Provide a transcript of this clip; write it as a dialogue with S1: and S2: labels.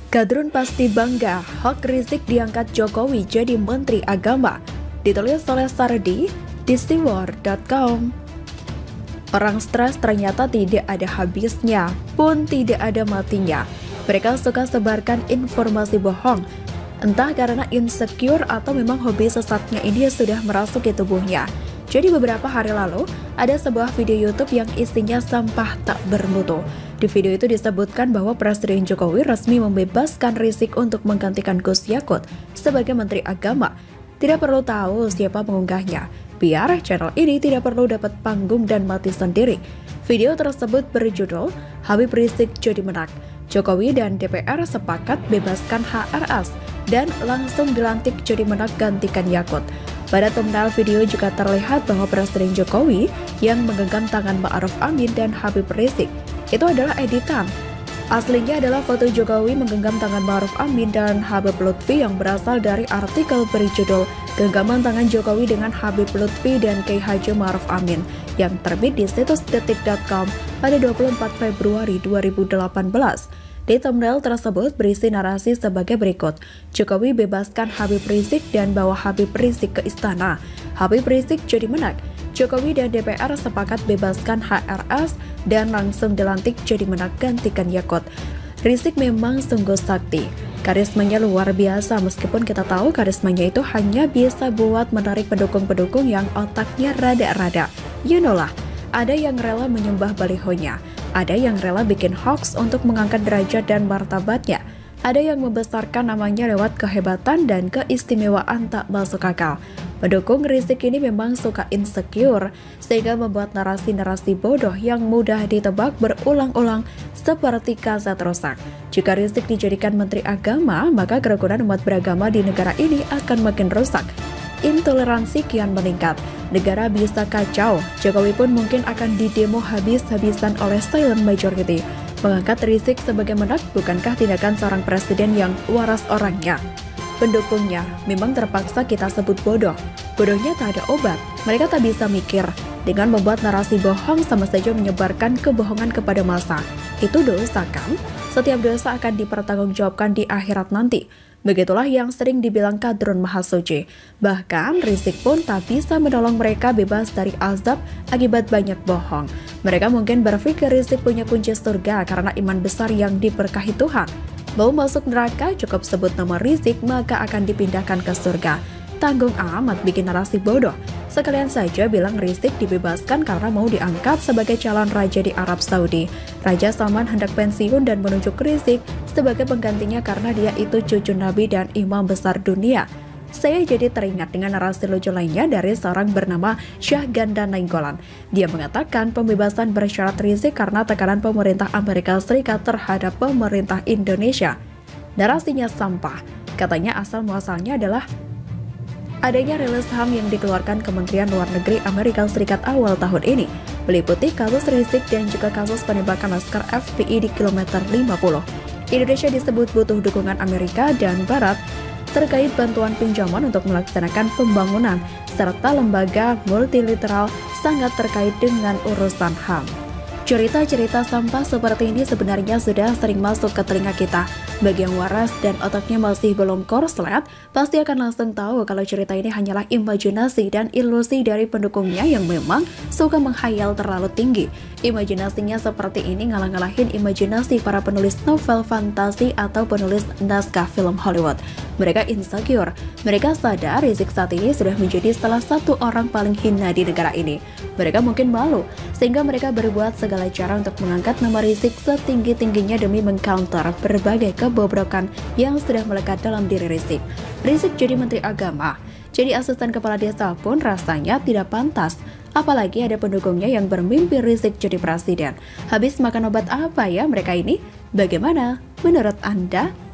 S1: Kadrun pasti bangga, Hak Rizik diangkat Jokowi jadi Menteri Agama. Ditulis oleh Sardi di Siwar.com. Orang stres ternyata tidak ada habisnya, pun tidak ada matinya. Mereka suka sebarkan informasi bohong, entah karena insecure atau memang hobi sesatnya ini sudah merasuk ke tubuhnya. Jadi beberapa hari lalu, ada sebuah video YouTube yang isinya sampah tak bermutu. Di video itu disebutkan bahwa Presiden Jokowi resmi membebaskan Rizik untuk menggantikan Gus Yakut sebagai Menteri Agama. Tidak perlu tahu siapa pengunggahnya, biar channel ini tidak perlu dapat panggung dan mati sendiri. Video tersebut berjudul Habib Rizik jadi Menak. Jokowi dan DPR sepakat bebaskan HRS dan langsung dilantik jadi Menak gantikan Yakut. Pada thumbnail video juga terlihat bahwa Presiden Jokowi yang menggenggam tangan Ma'ruf Amin dan Habib Rizik itu adalah editan. Aslinya adalah foto Jokowi menggenggam tangan Ma'ruf Amin dan Habib Lutfi yang berasal dari artikel berjudul Genggaman Tangan Jokowi dengan Habib Lutfi dan Kiai Haji Ma'ruf Amin yang terbit di situs detik.com pada 24 Februari 2018. Di thumbnail tersebut berisi narasi sebagai berikut. Jokowi bebaskan Habib Rizik dan bawa Habib Rizik ke istana. Habib Rizik jadi Menak. Jokowi dan DPR sepakat bebaskan HRS dan langsung dilantik jadi Menak gantikan Yakut. Rizik memang sungguh sakti. Karismanya luar biasa, meskipun kita tahu karismanya itu hanya bisa buat menarik pendukung-pendukung yang otaknya rada-rada. You know lah, ada yang rela menyembah balihonya. Ada yang rela bikin hoax untuk mengangkat derajat dan martabatnya. Ada yang membesarkan namanya lewat kehebatan dan keistimewaan tak masuk akal. Pendukung Rizik ini memang suka insecure, sehingga membuat narasi-narasi bodoh yang mudah ditebak berulang-ulang seperti kaset rusak. Jika Rizik dijadikan Menteri Agama, maka kerukunan umat beragama di negara ini akan makin rusak. Intoleransi kian meningkat, negara bisa kacau. Jokowi pun mungkin akan didemo habis-habisan oleh silent majority. Mengangkat Rizik sebagai Menak bukankah tindakan seorang presiden yang waras orangnya? Pendukungnya memang terpaksa kita sebut bodoh. Bodohnya tak ada obat, mereka tak bisa mikir. Dengan membuat narasi bohong sama saja menyebarkan kebohongan kepada massa. Itu dosa kan? Setiap dosa akan dipertanggungjawabkan di akhirat nanti. Begitulah yang sering dibilang Kadrun Mahasuci. Bahkan Rizik pun tak bisa menolong mereka bebas dari azab akibat banyak bohong. Mereka mungkin berpikir Rizik punya kunci surga karena iman besar yang diberkahi Tuhan. Mau masuk neraka cukup sebut nama Rizik maka akan dipindahkan ke surga. Tanggung amat bikin narasi bodoh. Sekalian saja bilang Rizik dibebaskan karena mau diangkat sebagai calon raja di Arab Saudi. Raja Salman hendak pensiun dan menunjuk Rizik sebagai penggantinya karena dia itu cucu Nabi dan imam besar dunia. Saya jadi teringat dengan narasi lucu lainnya dari seorang bernama Syahganda Nainggolan. Dia mengatakan pembebasan bersyarat Rizik karena tekanan pemerintah Amerika Serikat terhadap pemerintah Indonesia. Narasinya sampah. Katanya asal muasalnya adalah adanya rilis HAM yang dikeluarkan Kementerian Luar Negeri Amerika Serikat awal tahun ini, meliputi kasus Rizik dan juga kasus penembakan laskar FPI di kilometer 50. Indonesia disebut butuh dukungan Amerika dan Barat terkait bantuan pinjaman untuk melaksanakan pembangunan, serta lembaga multilateral sangat terkait dengan urusan HAM. Cerita-cerita sampah seperti ini sebenarnya sudah sering masuk ke telinga kita. Bagi yang waras dan otaknya masih belum korslet, pasti akan langsung tahu kalau cerita ini hanyalah imajinasi dan ilusi dari pendukungnya yang memang suka menghayal terlalu tinggi. Imajinasinya seperti ini ngalah-ngalahin imajinasi para penulis novel fantasi atau penulis naskah film Hollywood. Mereka insecure. Mereka sadar Rizik saat ini sudah menjadi salah satu orang paling hina di negara ini. Mereka mungkin malu, sehingga mereka berbuat segala cara untuk mengangkat nama Rizik setinggi-tingginya demi mengcounter berbagai kebobrokan yang sudah melekat dalam diri Rizik. Rizik jadi Menteri Agama, jadi asisten kepala desa pun rasanya tidak pantas. Apalagi ada pendukungnya yang bermimpi Rizik jadi presiden. Habis makan obat apa ya mereka ini? Bagaimana menurut Anda?